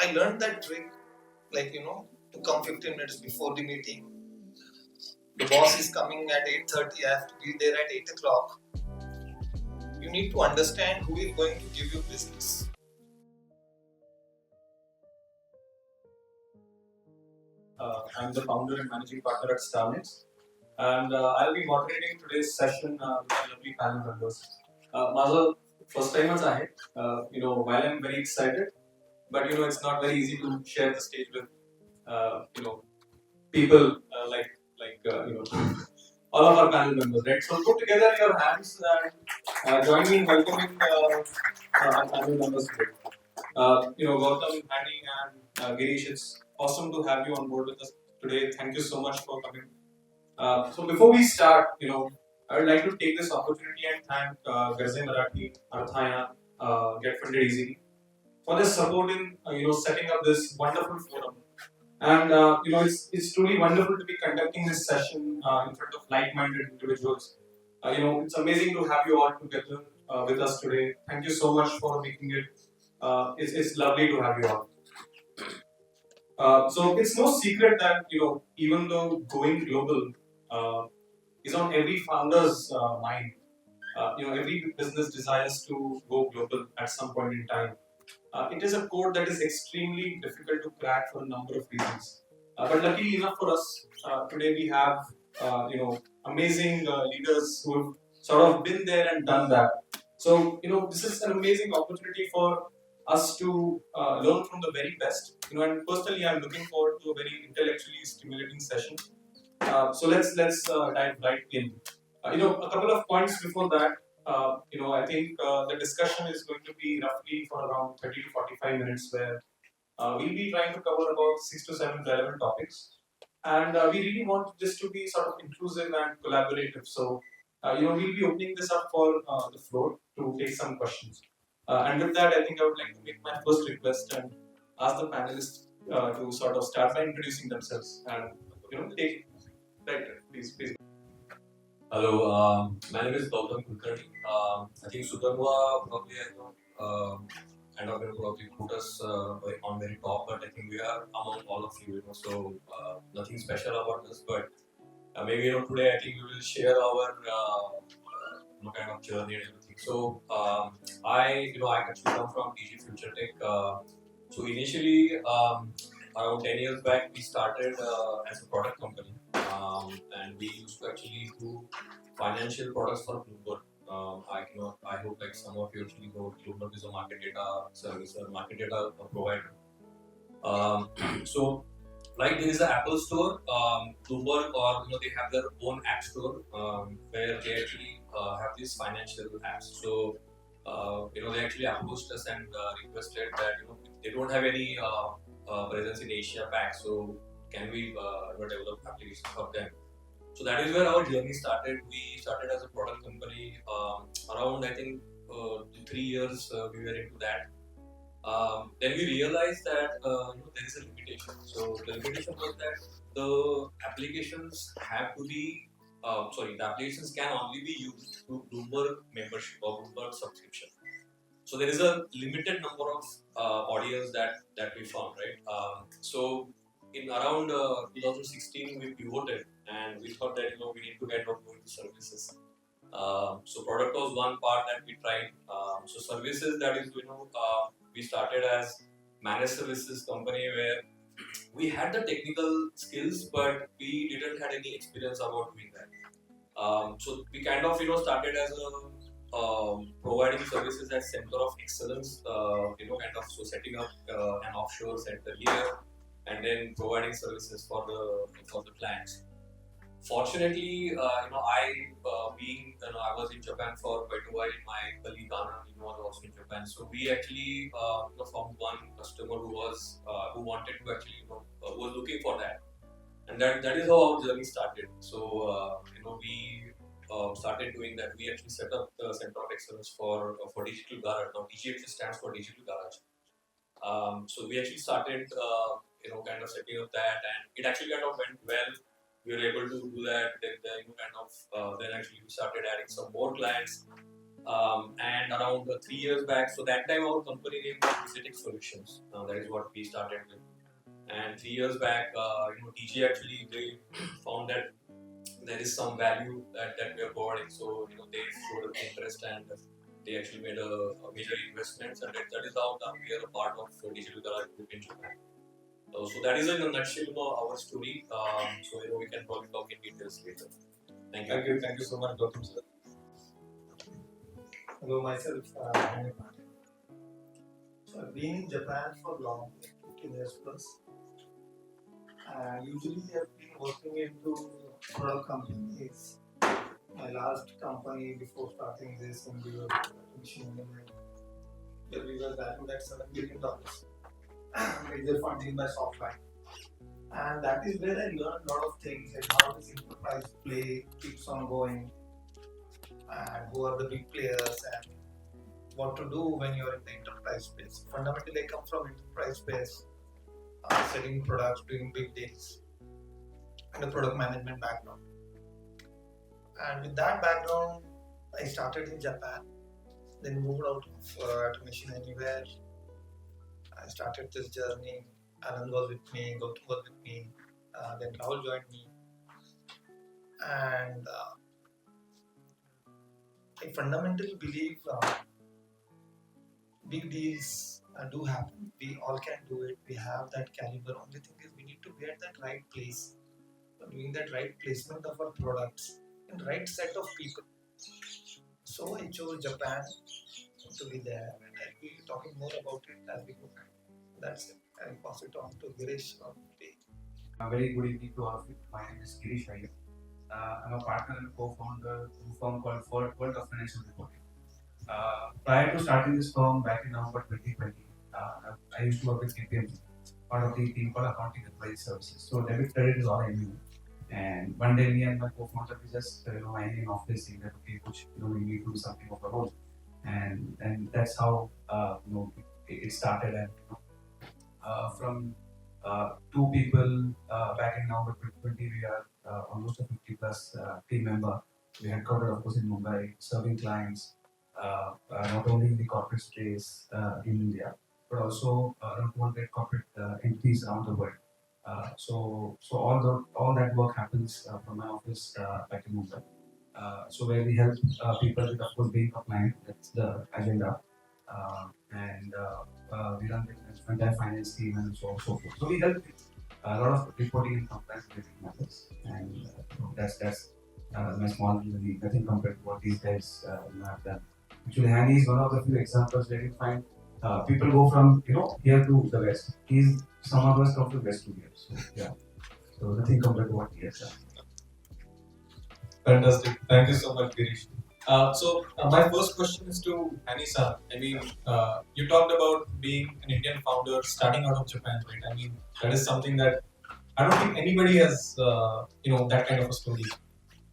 I learned that trick, to come 15 minutes before the meeting. The boss is coming at 8:30. I have to be there at 8 o'clock. You need to understand who is going to give you business. I'm the founder and managing partner at StarNex, and I'll be moderating today's session with our lovely panel members. माझं first timeच आहे. While I'm very excited, but it's not very easy to share the stage with people all of our panel members, right? So put together your hands and join me in welcoming our panel members today. Gautam, Hanny, and Girish, it's awesome to have you on board with us today. Thank you so much for coming. So before we start, I would like to take this opportunity and thank Marathi, Arthayan, Get Funded Easily for their support in setting up this wonderful forum. And it's truly wonderful to be conducting this session in front of like-minded individuals. It's amazing to have you all together with us today. Thank you so much for making it. It's lovely to have you all. So it's no secret that even though going global is on every founder's mind, every business desires to go global at some point in time. It is a code that is extremely difficult to crack for a number of reasons. But luckily enough for us, today we have amazing leaders who have sort of been there and done that. So this is an amazing opportunity for us to learn from the very best. And personally, I'm looking forward to a very intellectually stimulating session. So let's dive right in. A couple of points before that. I think the discussion is going to be roughly for around 30 to 45 minutes, where we'll be trying to cover about 6 to 7 relevant topics. And we really want this to be sort of inclusive and collaborative. So, we'll be opening this up for the floor to take some questions. And with that, I think I would like to make my first request and ask the panelists to sort of start by introducing themselves and take right, please. Hello, my name is Gautam Kulkarni. I think Sudhanva probably probably put us on very top, but I think we are among all of you, so nothing special about this, but maybe today I think we will share our kind of journey and everything. So I actually come from DG FutureTech. So initially, around 10 years back, we started as a product company, and we used to actually do financial products for Bloomberg. I hope like some of you actually know Bloomberg is a market data service or market data provider. So like there is an Apple store, Bloomberg, or they have their own app store where they actually have these financial apps. So they actually approached us and requested that they don't have any presence in Asia Pac, so can we develop applications for them? So that is where our journey started. We started as a product company around I think 3 years we were into that. Then we realized that there is a limitation. So the limitation was that the applications have to be the applications can only be used through Bloomberg membership or Bloomberg subscription. So there is a limited number of audience that we found, right? So in around 2016 we pivoted and we thought that we need to get out into services. So product was one part that we tried. So services, that is we started as managed services company where we had the technical skills, but we didn't had any experience about doing that. So we kind of started as a providing services as center of excellence, so setting up an offshore center here and then providing services for the clients. Fortunately, I was in Japan for quite a while. My colleague Anand, was also in Japan. So we actually found one customer who wanted to actually who was looking for that, and that is how our journey started. So we started doing that. We actually set up the Center of Excellence for Digital Garage. Now DG stands for Digital Garage. So we actually started kind of setting up that, and it actually kind of went well. We were able to do that. Then actually we started adding some more clients. And around 3 years back, so that time our company name was DG Solutions. That is what we started with. And 3 years back, DG actually they found that there is some value that we are providing. So they showed interest and they actually made a major investments, and that is how we are a part of Digital Garage Group in Japan. So that is in a nutshell our story. So we can probably talk in details later. Thank you. Thank you so much, Gautam sir. Hello, myself, Hanny. So I've been in Japan for long, 15 years plus. Usually I've been working into product companies. My last company before starting this, and we were machine engineering, where we were valued at $7 billion. Major funding by Softline. And that is where I learned a lot of things, like how this enterprise play keeps on going, and who are the big players, and what to do when you're in the enterprise space. Fundamentally, I come from enterprise space, selling products, doing big deals, and a product management background. And with that background, I started in Japan, then moved out of Automation Anywhere. I started this journey. Anand was with me, Gautam was with me, then Rahul joined me. And I fundamentally believe big deals do happen. We all can do it. We have that caliber. Only thing is we need to be at that right place, doing that right placement of our products and right set of people. So I chose Japan to be there, and I'll be talking more about it as we go. That's it. I'll pass it on to Girish. A very good evening to all of you. My name is Girish Iyer. I'm a partner and co-founder of a firm called World of Financial Reporting. Prior to starting this firm back in November 2020, I used to work with GMG, part of the team called Accounting and Credit Services. So debit credit is all I knew. And one day, me and my co-founder we just lying in office saying that okay, we need to do something of our own, and that's how it started. And from 2 people back in November 2020, we are almost a 50 plus team member. We had covered, of course, in Mumbai, serving clients not only in the corporate space in India, but also around 200 corporate entities around the world. So all that work happens from my office back in Mumbai. So where we help people with, of course, being compliant. That's the agenda. And we run the entire finance team and so on and so forth. So we help with a lot of reporting and compliance related matters, and that's my small journey. Nothing compared to what these guys have done. Actually, Hanny is one of the few examples where you find people go from here to the west. Some of us come from west to here. So yeah, so nothing compared to what he has done. Fantastic. Thank you so much, Girish. So my first question is to Hanny sir. I mean, you talked about being an Indian founder starting out of Japan, right? I mean, that is something that I don't think anybody has, that kind of a story.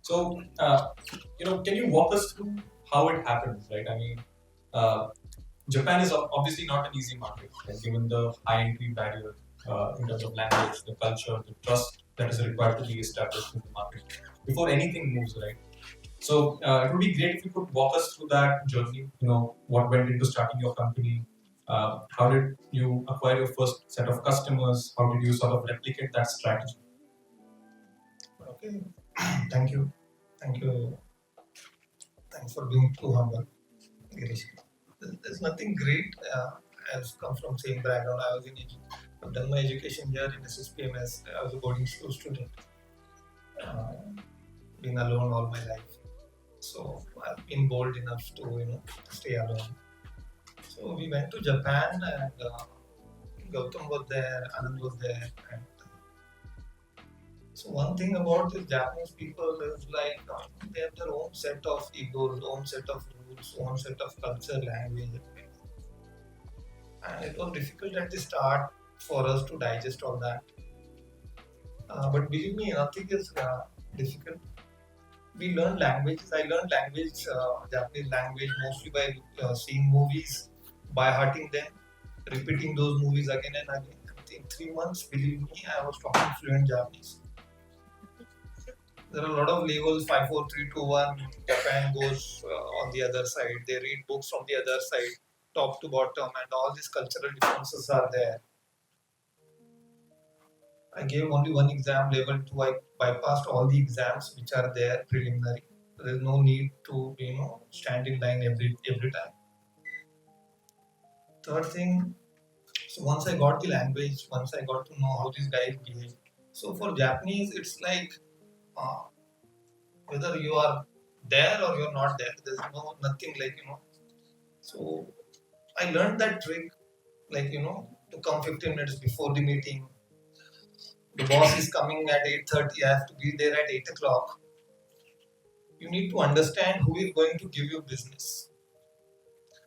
So, can you walk us through how it happened, right? I mean, Japan is obviously not an easy market, right? Given the high entry barrier in terms of language, the culture, the trust that is required to be established in the market before anything moves, right? So it would be great if you could walk us through that journey. What went into starting your company? How did you acquire your first set of customers? How did you sort of replicate that strategy? Okay, thank you. Thanks for being too humble, Girish. There's nothing great. I've come from same background. I've done my education here in SSPMS. I was a boarding school student. Being alone all my life. So I've been bold enough to stay alone. So we went to Japan, and Gautam was there, Anand was there. And so one thing about the Japanese people is like they have their own set of egos, own set of rules, own set of culture, language. And it was difficult at the start for us to digest all that. But believe me, nothing is difficult. We learn languages. I learned Japanese language, mostly by seeing movies, by hearting them, repeating those movies again and again. In 3 months, believe me, I was talking fluent Japanese. There are a lot of levels, 5, 4, 3, 2, 1. Japan goes on the other side. They read books from the other side, top to bottom, and all these cultural differences are there. I gave only one exam, level 2. I bypassed all the exams which are there preliminary. There is no need to stand in line every time. Third thing, so once I got the language, once I got to know how these guys behave. So for Japanese, it's like whether you are there or you're not there. There's nothing like. So I learned that trick, like to come 15 minutes before the meeting. The boss is coming at 8:30. I have to be there at 8 o'clock. You need to understand who is going to give you business.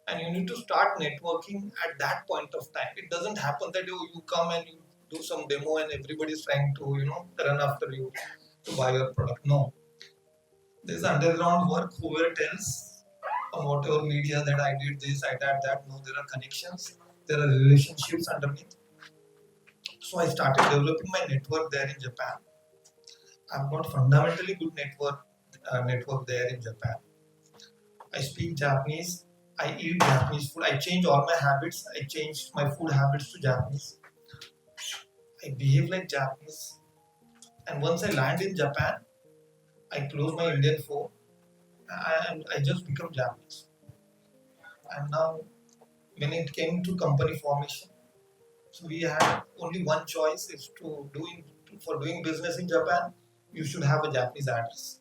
And you need to start networking at that point of time. It doesn't happen that you come and you do some demo and everybody is trying to, run after you to buy your product. No. There's underground work. Whoever tells on whatever media that I did this, I did that. No, there are connections. There are relationships underneath. So I started developing my network there in Japan. I've got fundamentally good network there in Japan. I speak Japanese. I eat Japanese food. I change all my habits. I changed my food habits to Japanese. I behave like Japanese. And once I land in Japan, I close my Indian phone and I just become Japanese. And now, when it came to company formation, so we had only one choice: is for doing business in Japan, you should have a Japanese address.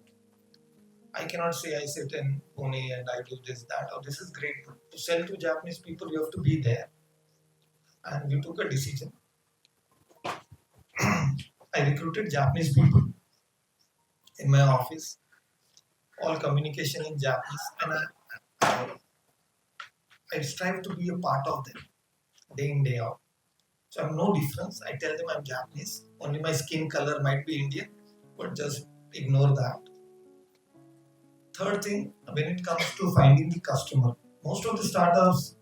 I cannot say I sit in Pune and I do this, that, or this is great. To sell to Japanese people, you have to be there. And we took a decision. I recruited Japanese people in my office, all communication in Japanese, and I strive to be a part of them, day in, day out. So I'm no difference. I tell them I'm Japanese. Only my skin color might be Indian, but just ignore that. Third thing, when it comes to finding the customer, most of the startups,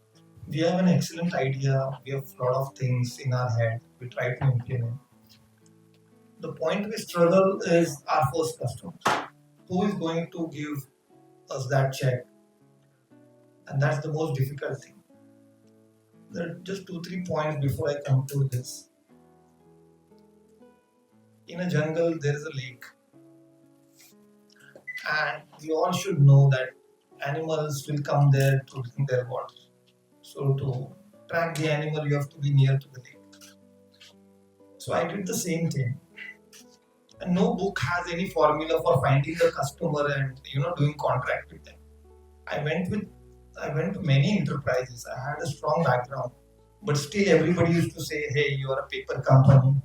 we have an excellent idea. We have a lot of things in our head. We try to implement. The point we struggle is our first customer. Who is going to give us that check? And that's the most difficult thing. There are just 2-3 points before I come to this. In a jungle, there is a lake. And we all should know that animals will come there to drink their water. So to track the animal, you have to be near to the lake. So I did the same thing. And no book has any formula for finding the customer and doing contract with them. I went to many enterprises. I had a strong background, but still everybody used to say, "Hey, you are a paper company.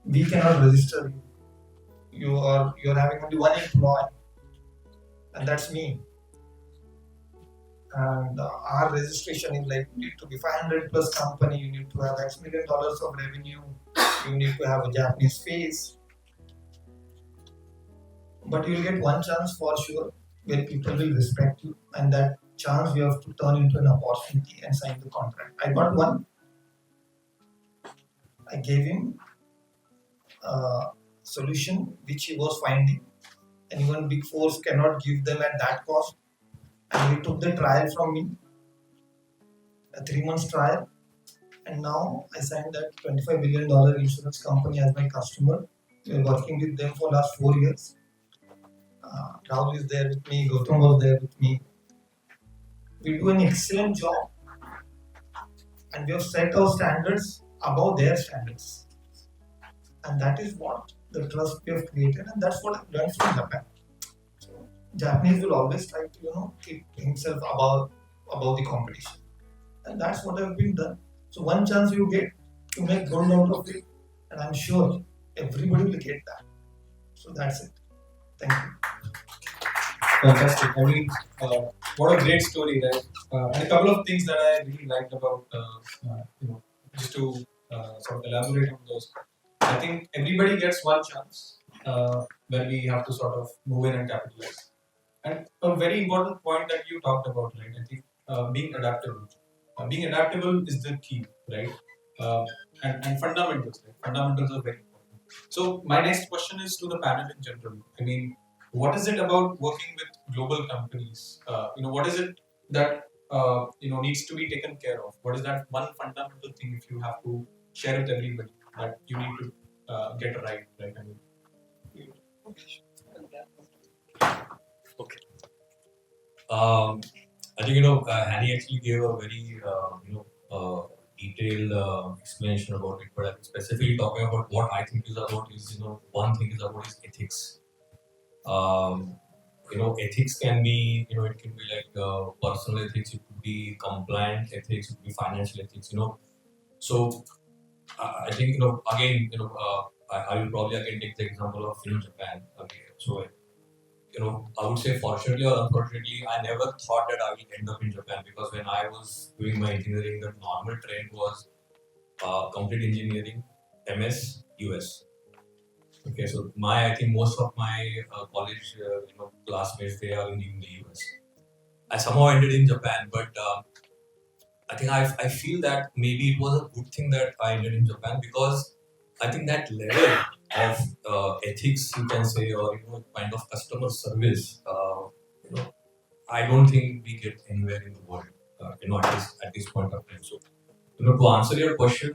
We cannot register you. You're having only one employee, and that's me. And our registration is like, you need to be 500 plus company. You need to have X million dollars of revenue. You need to have a Japanese face." But you'll get one chance for sure where people will respect you, and that chance you have to turn into an opportunity and sign the contract. I got one. I gave him a solution which he was finding, and even big fours cannot give them at that cost. And he took the trial from me, a 3 months trial, and now I signed that $25 billion insurance company as my customer. We're working with them for last 4 years. Rahul is there with me, Gautam was there with me. We do an excellent job, and we have set our standards above their standards. And that is what the trust we have created, and that's what I've learned from Japan. So Japanese will always try to, keep himself above the competition. And that's what I've been done. So one chance you get to make gold out of it, and I'm sure everybody will get that. So that's it. Thank you. Fantastic. I mean, what a great story, right? And a couple of things that I really liked about, just to sort of elaborate on those. I think everybody gets one chance where we have to sort of move in and capitalize. And a very important point that you talked about, right? I think being adaptable. Being adaptable is the key, right? And fundamentals, right? Fundamentals are very important. So my next question is to the panel in general. I mean, what is it about working with global companies? What is it that needs to be taken care of? What is that one fundamental thing if you have to share with everybody that you need to get right? Right. I mean, Okay. I think Hanny actually gave a very detailed explanation about it, but I'm specifically talking about what I think is about is one thing is about is ethics. Ethics can be it can be like personal ethics, it could be compliant ethics, it could be financial ethics. So I think again I will probably again take the example of Japan. Okay, so I would say fortunately or unfortunately, I never thought that I will end up in Japan because when I was doing my engineering, the normal trend was complete engineering, MS, US. Okay, so I think most of my college classmates they are in the US. I somehow ended in Japan, but I think I feel that maybe it was a good thing that I ended in Japan because I think that level of ethics, you can say, or kind of customer service, I don't think we get anywhere in the world, at this point of time. So, to answer your question,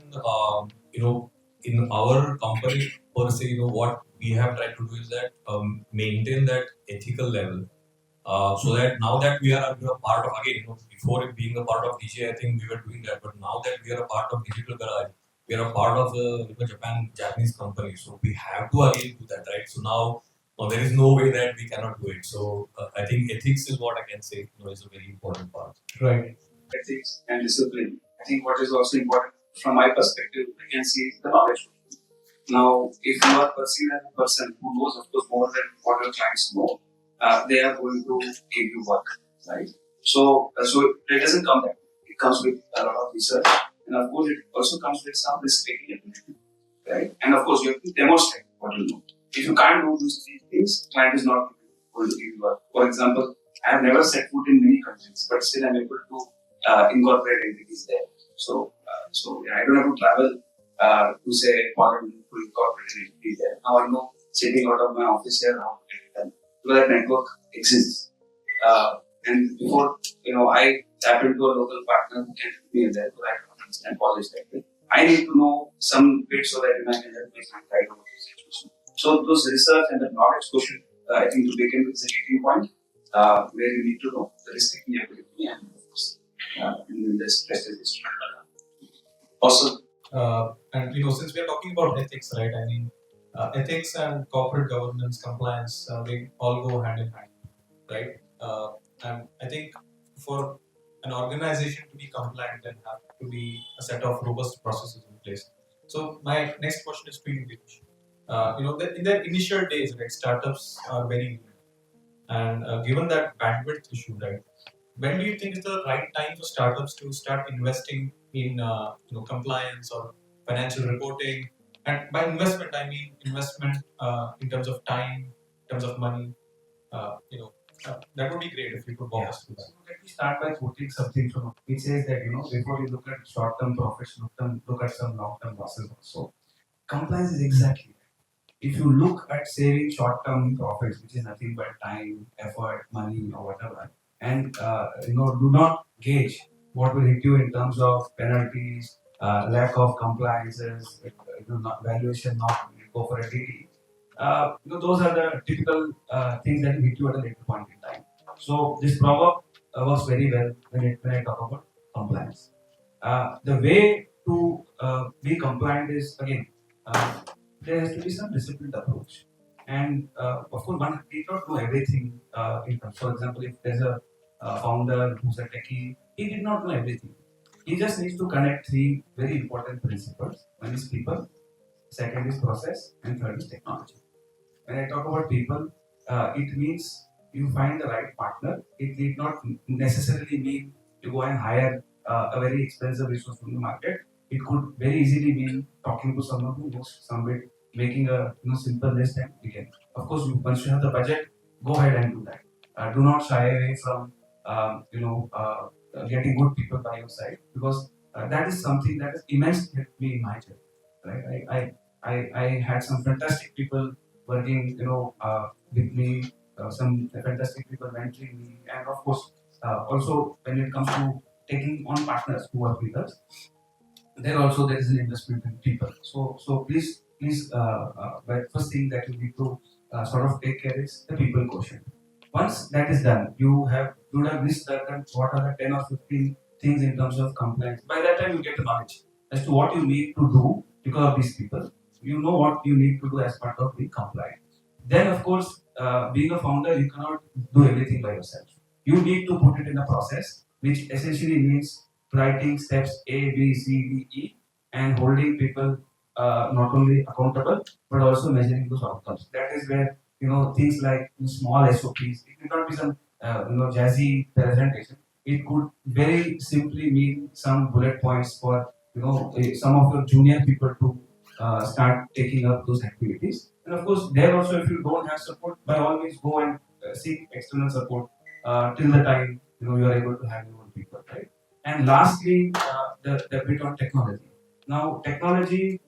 in our company per se, what we have tried to do is that maintain that ethical level. So that now that we are a part of again, before it being a part of DJ, I think we were doing that, but now that we are a part of Digital Garage, we are a part of the Japanese company, so we have to again do that, right? So now there is no way that we cannot do it. So I think ethics is what I can say, is a very important part. right. Ethics and discipline. I think what is also important from my perspective, I can see the knowledge. Now, if you are perceived as a person who knows, of course, more than what your clients know, they are going to give you work, right? So it doesn't come that way. It comes with a lot of research, and of course, it also comes with some risk-taking ability, right? And of course, you have to demonstrate what you know. If you can't do these three things, client is not going to give you work. For example, I have never set foot in many countries, but still I'm able to incorporate entities there. So I don't have to travel to say Poland to incorporate an entity there. Now I know sitting out of my office here how to get it done because that network exists. And before I tap into a local partner who can help me in there to write and polish that way. I need to know some bit so that I can help my client right over the situation. So those research and the knowledge quotient, I think to begin with is a gating point where you need to know the risk-taking ability and in this prestige. Awesome. And since we are talking about ethics, right? I mean, ethics and corporate governance, compliance, they all go hand in hand, right? And I think for an organization to be compliant, there have to be a set of robust processes in place. So my next question is to you, Girish. In their initial days, right, startups are very new, and given that bandwidth issue, right? When do you think is the right time for startups to start investing in compliance or financial reporting? And by investment, I mean investment in terms of time, in terms of money. That would be great if you could walk us through that. So let me start by quoting something from it says that before you look at short-term profits, look at some long-term losses also. Compliance is exactly that. If you look at saving short-term profits, which is nothing but time, effort, money, or whatever, and do not gauge what will hit you in terms of penalties, lack of compliances, valuation not go for a DD. Those are the typical things that will hit you at a later point in time. So this proverb works very well when I talk about compliance. The way to be compliant is again there has to be some disciplined approach, and of course one need not know everything. For example, if there's a founder who's a techie, he did not know everything. He just needs to connect three very important principles. One is people, second is process, and third is technology. When I talk about people, it means you find the right partner. It need not necessarily mean you go and hire a very expensive resource from the market. It could very easily mean talking to someone who knows some bit, making a simple list and begin. Of course, once you have the budget, go ahead and do that. Do not shy away from getting good people by your side because that is something that has immensely helped me in my journey. Right? I had some fantastic people working, with me, some fantastic people mentoring me, and of course, also when it comes to taking on partners who work with us, there is an investment in people. So the first thing that you need to sort of take care is the people quotient. Once that is done, you would have missed what are the 10 or 15 things in terms of compliance. By that time, you get the knowledge as to what you need to do because of these people. You know what you need to do as part of being compliant. Then, of course, being a founder, you cannot do everything by yourself. You need to put it in a process, which essentially means writing steps A, B, C, D, E, and holding people not only accountable but also measuring those outcomes. That is where things like small SOPs. It will not be some jazzy presentation. It could very simply mean some bullet points for some of your junior people to start taking up those activities. And of course, there also, if you don't have support, by all means go and seek external support till the time you are able to have your own people, right? And lastly, the bit on technology. Now, technology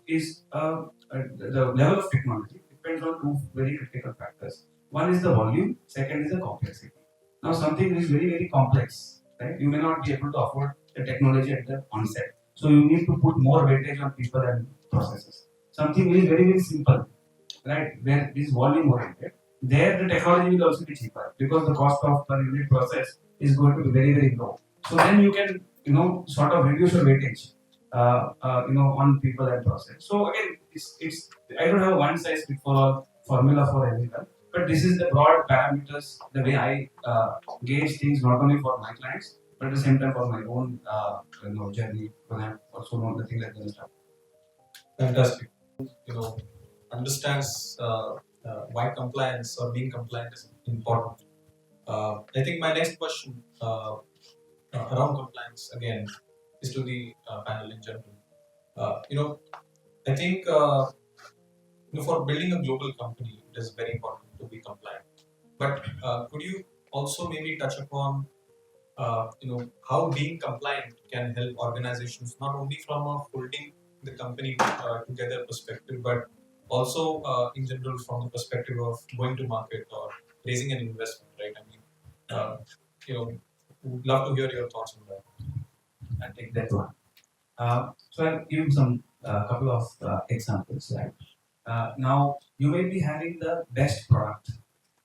is the level of technology depends on two very critical factors. One is the volume, second is the complexity. Now, something is very, very complex, right? You may not be able to afford the technology at the onset. So, you need to put more weightage on people and processes. Something is very, very simple, right? Where it is volume oriented, there the technology will also be cheaper because the cost of per unit process is going to be very, very low. So then you can, sort of reduce your weightage, on people and process. So again, it's I don't have a one size fits all formula for everyone, but this is the broad parameters, the way I gauge things not only for my clients, but at the same time for my own, journey. Because I also know the things like this stuff. Fantastic. Understands why compliance or being compliant is important. I think my next question around compliance again is to the panel in general. I think for building a global company, it is very important to be compliant. But could you also maybe touch upon how being compliant can help organizations not only from a holding the company together perspective, but also in general from the perspective of going to market or raising an investment, right? I mean, would love to hear your thoughts on that. I'll take that one. So I'll give some couple of examples. Right? Now you may be having the best product,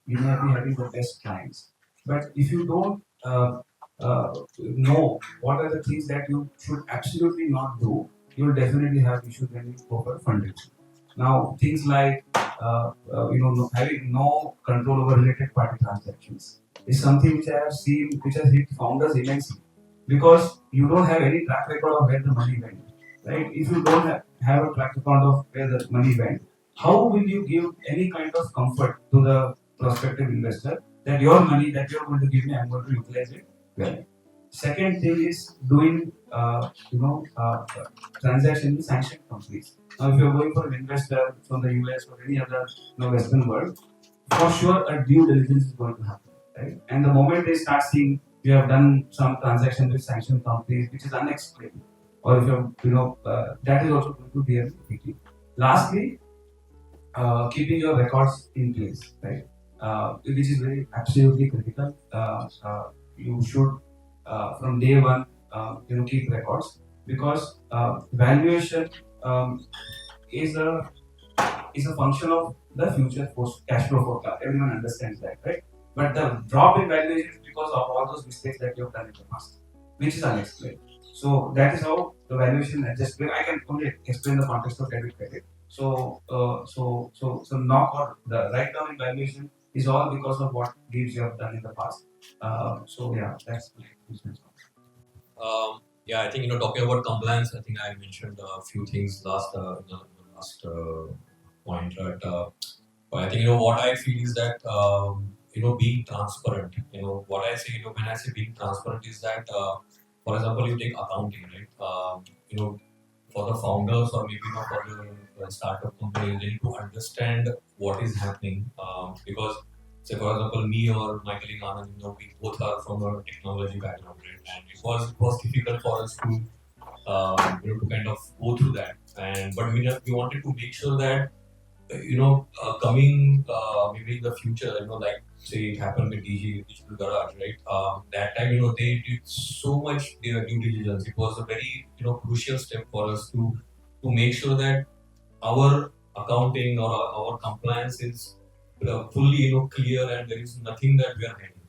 you may be having the best clients, but if you don't know what are the things that you should absolutely not do, you will definitely have issues when you go for funding. Now things like having no control over related party transactions is something which I have seen, which has hit founders immensely because you don't have any track record of where the money went, right? If you don't have a track record of where the money went, how will you give any kind of comfort to the prospective investor that your money that you're going to give me, I'm going to utilize it well? Second thing is doing, transaction with sanctioned companies. Now, if you're going for an investor from the US or any other Western world, for sure a due diligence is going to happen, right? And the moment they start seeing you have done some transaction with sanctioned companies which is unexplained, or if that is also going to be a big deal. Lastly, keeping your records in place, right? Which is very absolutely critical. You should from day one, keep records because valuation is a function of the future cash flow forecast. Everyone understands that, right? But the drop in valuation is because of all those mistakes that you have done in the past, which is unexplained. So that is how the valuation adjusts. I can only explain the context of debit credit. So knock or the write down in valuation is all because of what deeds you have done in the past. That's my business. I think talking about compliance, I think I mentioned a few things last point. But I think what I feel is that being transparent. What I say when I say being transparent is that for example you take accounting, right? For the founders or maybe for the startup company, they need to understand what is happening because. Say for example, me or my colleague Anand, we both are from a technology background, right? And it was difficult for us to to kind of go through that. But we wanted to make sure that coming maybe in the future, like say it happened with DG Digital Garage, right? That time, they did so much due diligence. It was a very, crucial step for us to make sure that our accounting or our compliance is fully, clear and there is nothing that we are hiding.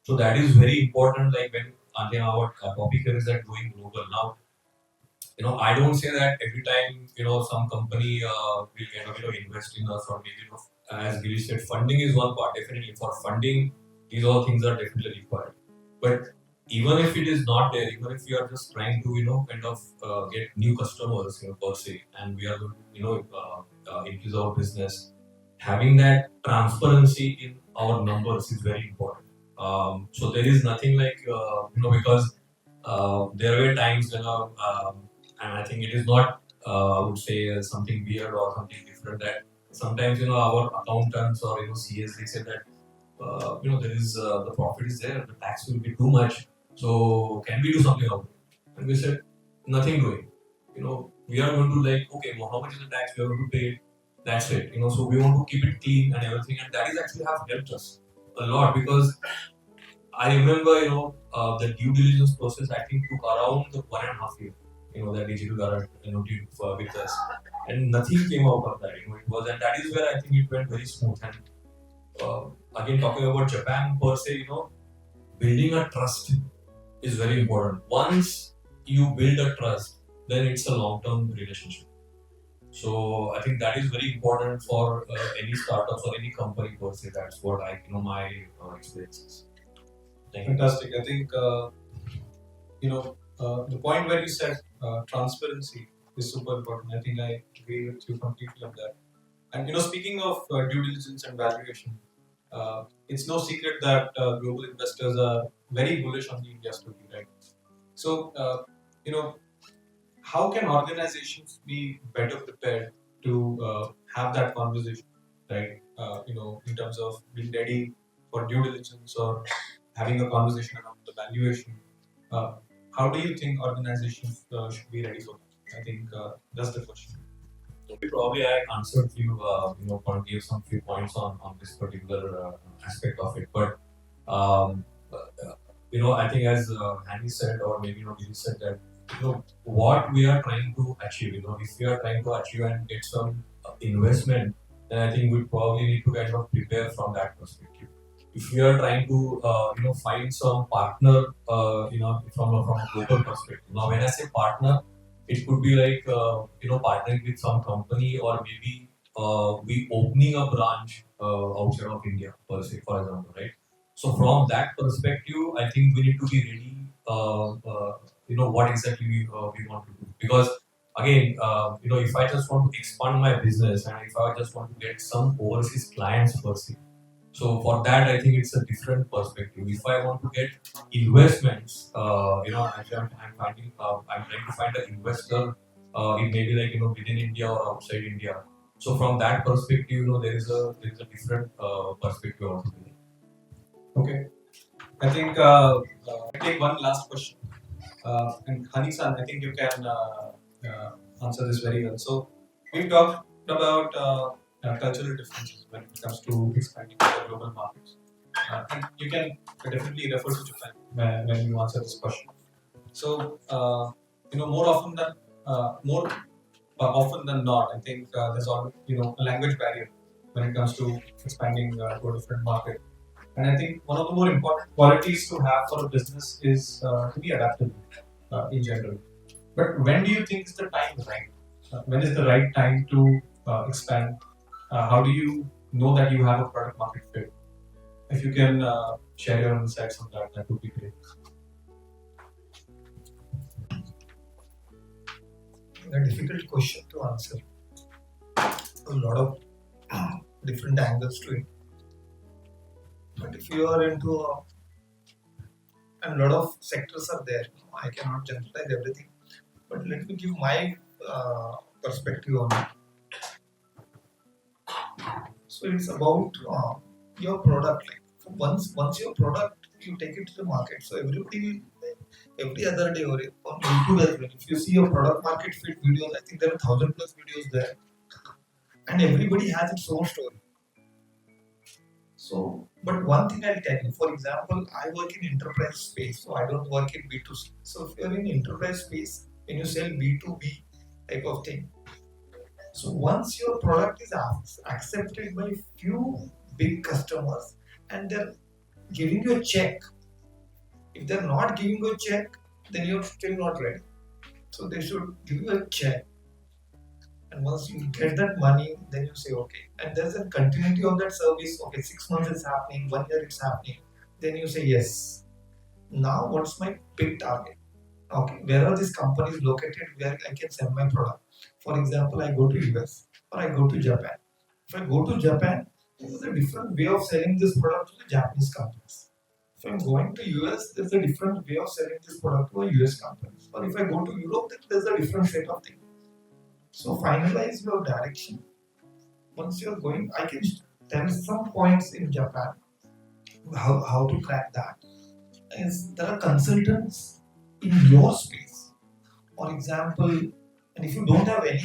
So that is very important. Like when again our topic here is that going global. Now, I don't say that every time, some company will kind of, invest in us or maybe, as Girish said, funding is one part. Definitely for funding, these all things are definitely required. But even if it is not there, even if you are just trying to, kind of get new customers, per se, and we are going to, increase our business, having that transparency in our numbers is very important. So there is nothing like, because there were times when and I think it is not, I would say, something weird or something different that sometimes, our accountants or, CS, they say that, there is, the profit is there, the tax will be too much. So can we do something about it? And we said, nothing doing. We are going to like, okay, well, how much is the tax we are going to pay? That's it. So we want to keep it clean and everything. And that is actually have helped us a lot because I remember, the due diligence process I think took around 1.5 years. That digital garage, did with us, and nothing came out of that. It was, and that is where I think it went very smooth. And again, talking about Japan per se, building a trust is very important. Once you build a trust, then it's a long-term relationship. So I think that is very important for any startups or any company per se. That's what my experiences. Fantastic. I think the point where you said transparency is super important. I think I agree with you completely on that. And speaking of due diligence and valuation, it's no secret that global investors are very bullish on the India story, right? So, how can organizations be better prepared to have that conversation, right? In terms of being ready for due diligence or having a conversation around the valuation. How do you think organizations should be ready for that? I think that's the question. Probably I answered you, gave some few points on this particular aspect of it. But, I think as Hanny said, or maybe Girish said that, what we are trying to achieve, if we are trying to achieve and get some investment, then I think we probably need to kind of prepare from that perspective. If we are trying to, find some partner, from a global perspective. Now, when I say partner, it could be like, partnering with some company or maybe we opening a branch outside of India, per se, for example, right? So from that perspective, I think we need to be ready, what exactly we want to do. Because again, if I just want to expand my business and if I just want to get some overseas clients per se, so for that, I think it's a different perspective. If I want to get investments, actually I'm finding, I'm trying to find an investor. It may be like within India or outside India. So from that perspective, there is a different perspective also. Okay, I think I take one last question, and Hanny-san, I think you can answer this very well. So we've talked about cultural differences when it comes to expanding to the global markets. And you can definitely refer to Japan when you answer this question. So, more often than not, I think there's always, a language barrier when it comes to expanding to a different market. And I think one of the more important qualities to have for a business is to be adaptable in general. But when do you think is the time right? When is the right time to expand? How do you know that you have a product market fit? If you can share your insights on that, that would be great. A difficult question to answer. A lot of different angles to it. But if you are into a lot of sectors are there, I cannot generalize everything. But let me give my perspective on it. So it's about your product. Like once your product you take it to the market. So everybody every other day or on YouTube as well. If you see a product market fit videos, I think there are 1,000 plus videos there, and everybody has its own story. So, but one thing I'll tell you, for example, I work in enterprise space, so I don't work in B2C. So if you're in enterprise space, when you sell B2B type of thing, so once your product is accepted by few big customers and they're giving you a check, if they're not giving you a check, then you're still not ready. So they should give you a check. And once you get that money, then you say, okay. And there's a continuity of that service. Okay, 6 months it's happening, 1 year it's happening. Then you say, yes. Now what's my big target? Okay, where are these companies located where I can sell my product? For example, I go to US or I go to Japan. If I go to Japan, there's a different way of selling this product to the Japanese companies. If I'm going to US, there's a different way of selling this product to a US companies. Or if I go to Europe, then there's a different set of things. So finalize your direction. Once you're going, I can tell some points in Japan how to crack that. Is there are consultants in your space. For example, and if you don't have any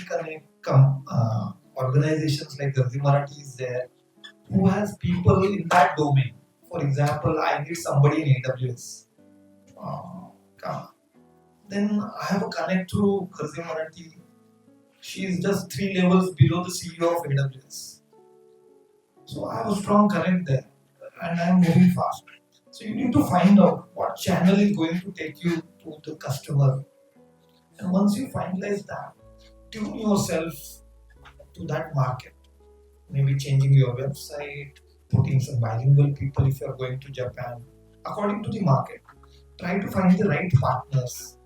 organizations like Gautam Kulkarni is there, who has people in that domain. For example, I need somebody in AWS. Then I have a connect to Gautam Kulkarni. She is just 3 levels below the CEO of AWS. So I have a strong connect there and I am moving fast. So you need to find out what channel is going to take you to the customer. And once you finalize that, tune yourself to that market. Maybe changing your website, putting some bilingual people if you are going to Japan. According to the market, try to find the right partners.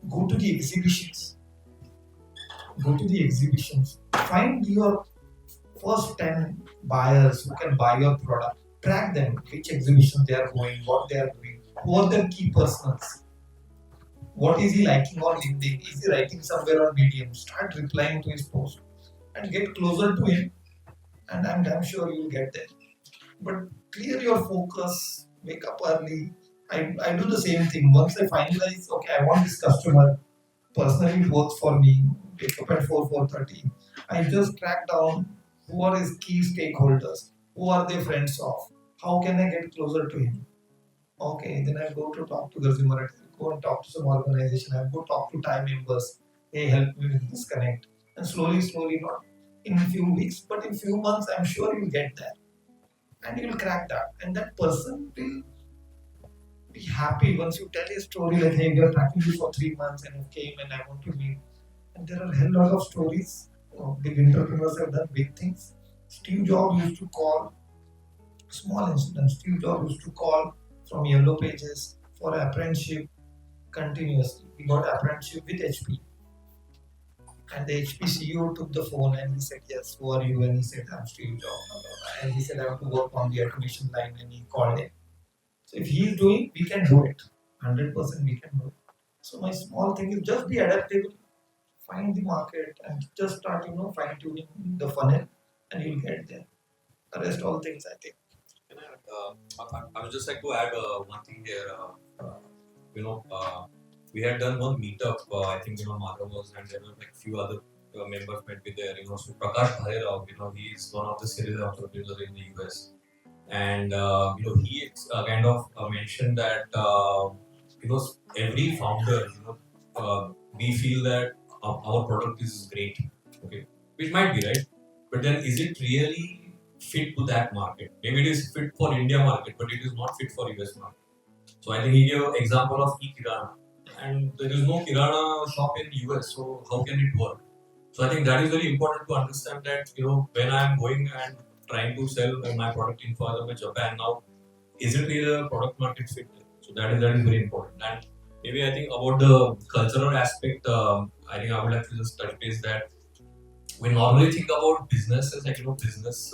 Go to the exhibitions. Find your first 10 buyers who can buy your product. Track them, which exhibition they are going, what they are doing, who are their key personas. What is he liking on LinkedIn? Is he writing somewhere on Medium? Start replying to his post and get closer to him, and I'm damn sure you'll get there. But clear your focus, wake up early. I do the same thing. Once I finalize, okay, I want this customer. Personally, it works for me. Wake up at 4:30. I just track down who are his key stakeholders, who are they friends of, how can I get closer to him. Okay, then I go to talk to Gautam, go and talk to some organization, I go talk to Thai members, hey, help me with this connect. And slowly, not in a few weeks, but in few months, I'm sure you'll get there. And you'll crack that. And that person will be happy once you tell a story like, hey, we are tracking you for 3 months and you came and I want to meet. And there are a hell lot of stories. Big entrepreneurs have done big things. Steve Jobs used to call, small incidents, Steve Jobs used to call from Yellow Pages for apprenticeship continuously. He got apprenticeship with HP. And the HP CEO took the phone and he said, yes, who are you? And he said, I'm Steve Jobs. And he said, I have to work on the automation line, and he called it. So if he is doing, we can do it. 100% we can do it. So my small thing is just be adaptable, find the market and just start, fine tuning the funnel and you'll get there. The rest all things I think. I would just like to add one thing here. We had done one meetup. I think Madhav was, and there were like few other members might be there. So Prakash Bhairao, he is one of the serial entrepreneurs in the US, and he kind of mentioned that every founder, we feel that our product is great, okay, which might be right, but then is it really fit to that market? Maybe it is fit for India market, but it is not fit for US market. So I think he gave an example of e-kirana, and there is no kirana shop in US, so how can it work? So I think that is very important to understand that when I am going and trying to sell my product in, for example, Japan now, is it really a product market fit? So that is very important. And maybe I think about the cultural aspect, I think I would like to just touch base that we normally think about businesses like business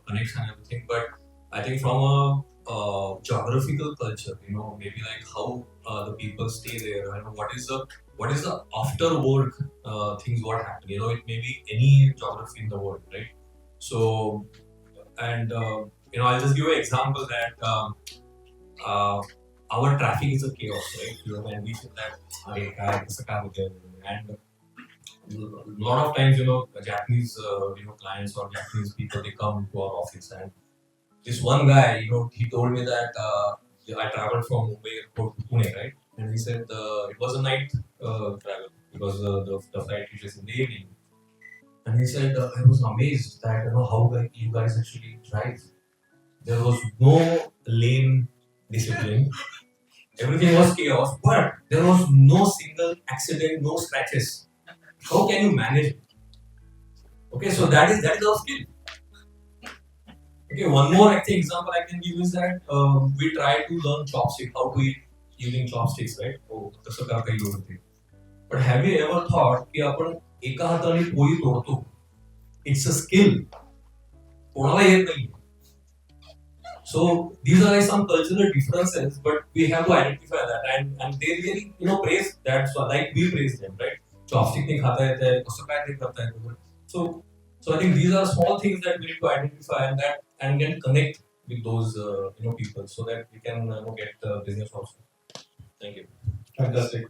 connection and everything, but I think from a geographical culture, maybe like how the people stay there, what is the after work things what happen, it may be any geography in the world, right? So, and I'll just give an example that our traffic is a chaos, right? And we feel that, "Arey, काय, कसं काय होतंय?" And a lot of times, Japanese, clients or Japanese people, they come to our office, and this one guy, he told me that I traveled from Mumbai airport to Pune, right? And he said it was a night travel because the flight reaches in the evening. And he said I was amazed that how you guys actually drive. There was no lane discipline. Everything was chaos, but there was no single accident, no scratches. How can you manage it? Okay, so that is our skill. Okay, one more example I can give is that we try to learn chopstick, how to eat using chopsticks, right? Oh, तसं करता येईल वरती. But have you ever thought की आपण एका हाताने पोळी तोडतो? It's a skill. कोणाला येत नाही. So these are like some cultural differences, but we have to identify that, and they really praise that. So like we praise them, right? Chopstick नहीं खाता है, कसं काय ते करता है. So I think these are small things that we need to identify and then connect with those people so that we can get business also. Thank you. Fantastic.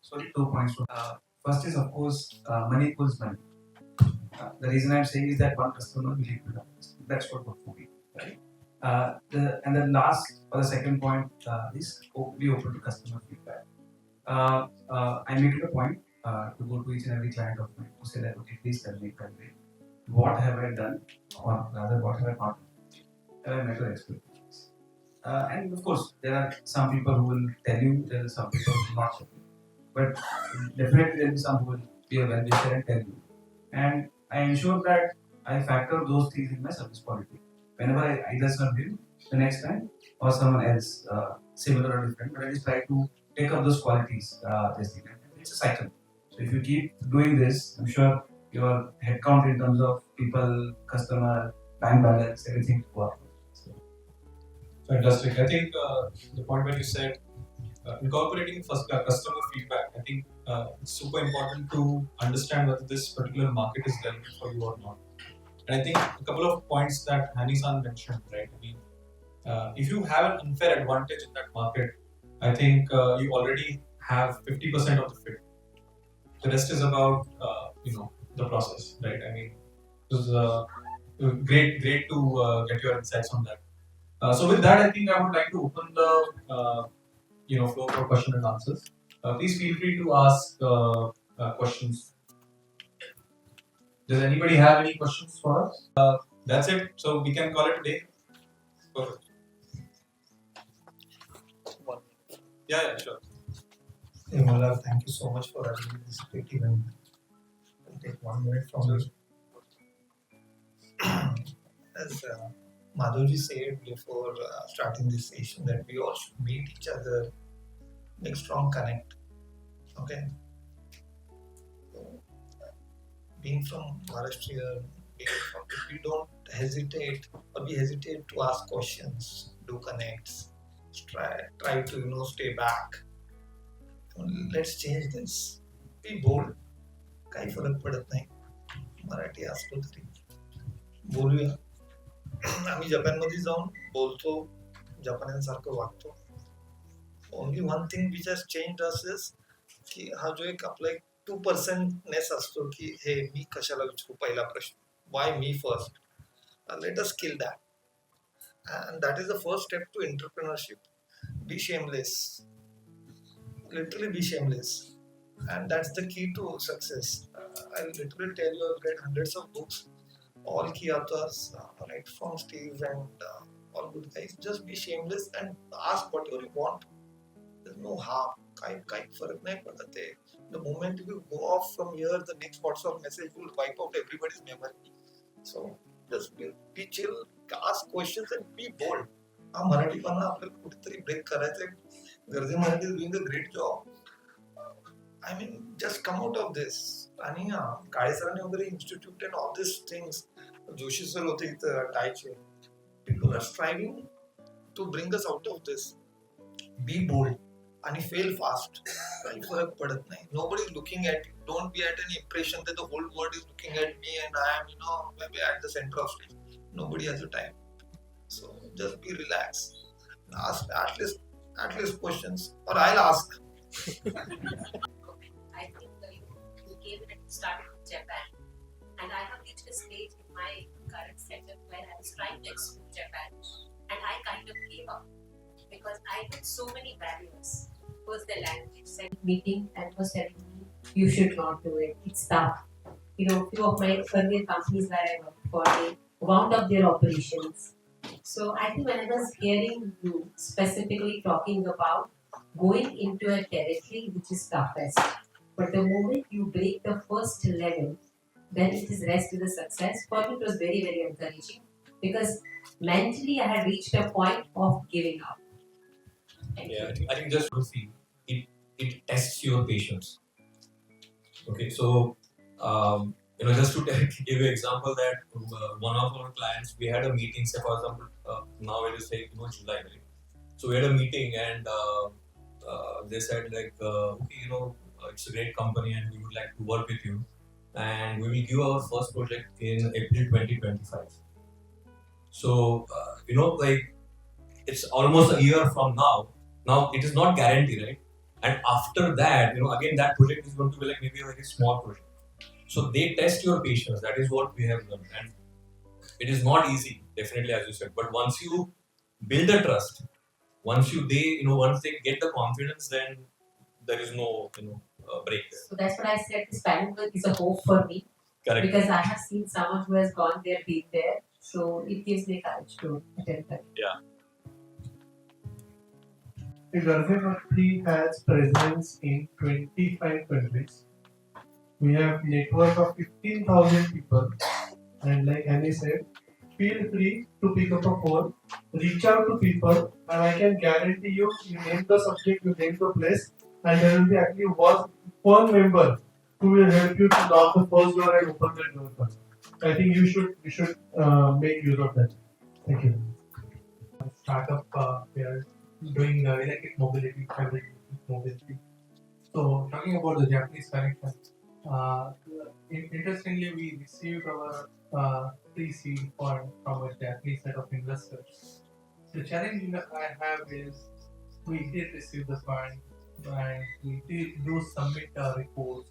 So 2 points. First is of course money equals money. The reason I'm saying is that one customer will equal one customer. That's what works for me, right? And the last or the second point is be open to customer feedback. I make it a point to go to each and every client of mine to say that, okay, please tell me what have I done, or rather what have I not done? Have I met your expectations? And of course, there are some people who will tell you, there are some people who will not tell you. But definitely there will be some who will be a well-wisher and tell you. And I ensure that I factor those things in my service quality. Whenever I either serve him the next time or someone else, similar or different, but I just try to take up those qualities. It's a cycle. So if you keep doing this, I'm sure your headcount in terms of people, customer, bank balance, everything will go up. Fantastic. I think the point when you said incorporating first customer feedback, I think it's super important to understand whether this particular market is relevant for you or not. And I think a couple of points that Hanny-san mentioned, right? I mean, if you have an unfair advantage in that market, I think you already have 50% of the fit. The rest is about the process, right? I mean, it was great to get your insights on that. So with that, I think I would like to open the floor for question and answers. Please feel free to ask questions. Does anybody have any questions for us? That's it. So we can call it a day. Perfect. Yeah, sure. Hey Mallar, thank you so much for having this great event. I'll take 1 minute from you. As Madhurji said before starting this session, that we all should meet each other, make strong connect. Okay. So, being from Maharashtra, we don't hesitate or we hesitate to ask questions, do connects, try to stay back. Let's change this. Be bold. काही फरक पडत नाही. मराठी असलो तरी बोलूया. आम्ही जपानमध्ये जाऊन बोलतो, जपान्यांसारखं वागतो. Only one thing which has changed us is की हा जो आपला 2%नेस असतो की हे मी कशाला विचारू पहिला प्रश्न, why me first. Let us kill that. And that is the first step to entrepreneurship. Be shameless. Literally be shameless. And that's the key to success. I'll literally tell you, I've read hundreds of books, all key authors, right from Steve and all good guys. Just be shameless and ask whatever you want. There's no harm. काही फरक नाही पडत आहे. The moment you go off from here, the next WhatsApp message will wipe out everybody's memory. So just be chill, ask questions and be bold. हा मराठीपणा आपल्याला कुठेतरी break करायचंय. Garje Marathi is doing a great job. I mean, just come out of this. आणि काळे सरांनी वगैरे institute and all these things, Joshi sir होते इथं टायचे. People are striving to bring us out of this. Be bold आणि fail fast. काही फरक पडत नाही. Nobody is looking at you. Don't be at an impression that the whole world is looking at me and I am maybe at the center of stage. Nobody has the time. So just be relaxed. Ask at least questions, or I'll ask. I think you came and started with Japan, and I have reached a stage in my current setup where I was trying to explore Japan, and I kind of gave up because I had so many barriers. First, the language. Second, meeting and was telling me you should not do it. It's tough. Few of my earlier companies where I worked for, they wound up their operations. So I think when I was hearing you specifically talking about going into a territory which is toughest, but the moment you break the first level, then it is rest to the success. For me, it was very, very encouraging because mentally I had reached a point of giving up. Thank you. I think just to see it tests your patience. Okay, so just to give you an example that one of our clients, we had a meeting. Say for example, now it is like July, right? So we had a meeting and they said like, okay, it's a great company and we would like to work with you, and we will give our first project in April 2025. So like it's almost a year from now. Now it is not guaranteed, right? And after that, again that project is going to be like maybe a very small project. So they test your patience. That is what we have learned, and it is not easy, definitely, as you said. But once you build a trust, once they get the confidence, then there is no break there. So that's what I said. This panel is a hope for me. Correct. Because I have seen someone who has gone there, been there. So it gives me courage to attend that. Yeah. Arthayan has presence in 25 countries. We have network of 15,000 people, and like Hanny said, feel free to pick up a phone, reach out to people, and I can guarantee you name the subject, you name the place, and there will be actually one member who will help you to knock the first door and open the door first. I think you should make use of that. Thank you. Startup, we are doing electric mobility, hybrid mobility. So talking about the Japanese connection, interestingly, we received our pre-seed fund from a Japanese set of investors. The challenge I have is we did receive the fund and we did do submit reports,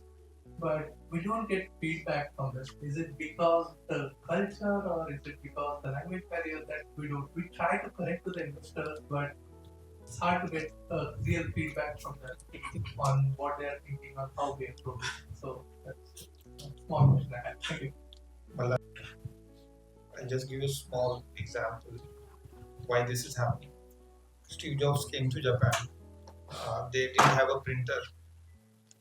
but we don't get feedback from this. Is it because the culture or is it because the language barrier that we don't? We try to connect to the investors, but it's hard to get real feedback from them on what they are thinking, on how we approach it. So that's a small question I had. Thank you. I'll just give you a small example why this is happening. Steve Jobs came to Japan. They didn't have a printer,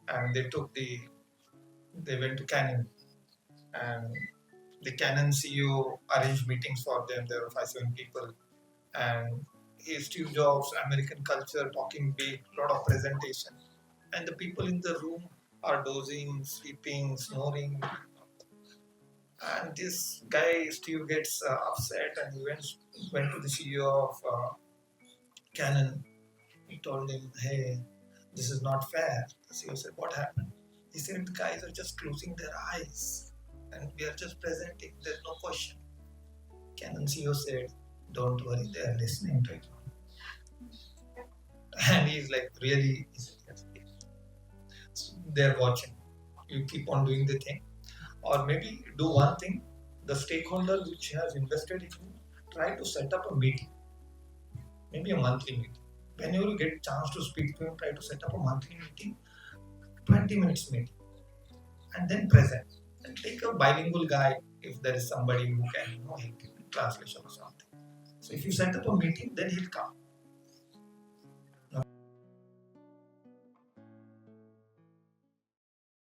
and they went to Canon, and the Canon CEO arranged meetings for them. There were 5-7 people, and Steve Jobs, American culture, talking big, lot of presentation, and the people in the room are dozing, sleeping, snoring, and this guy Steve gets upset, and he went to the CEO of Canon. He told him, "Hey, this is not fair." The CEO said, "What happened?" He said, "The guys are just closing their eyes, and we are just presenting. There's no question." Canon CEO said, "Don't worry, they are listening to you." And he's like, "Really?" He said, "Yes." So they're watching. You keep on doing the thing. Or maybe do one thing, the stakeholder which has invested in you, try to set up a meeting. Maybe a monthly meeting. Whenever you get a chance to speak to him, try to set up a monthly meeting, 20 minutes meeting, and then present. And take a bilingual guy if there is somebody who can help you in translation or something. So if you set up a meeting, then he'll come.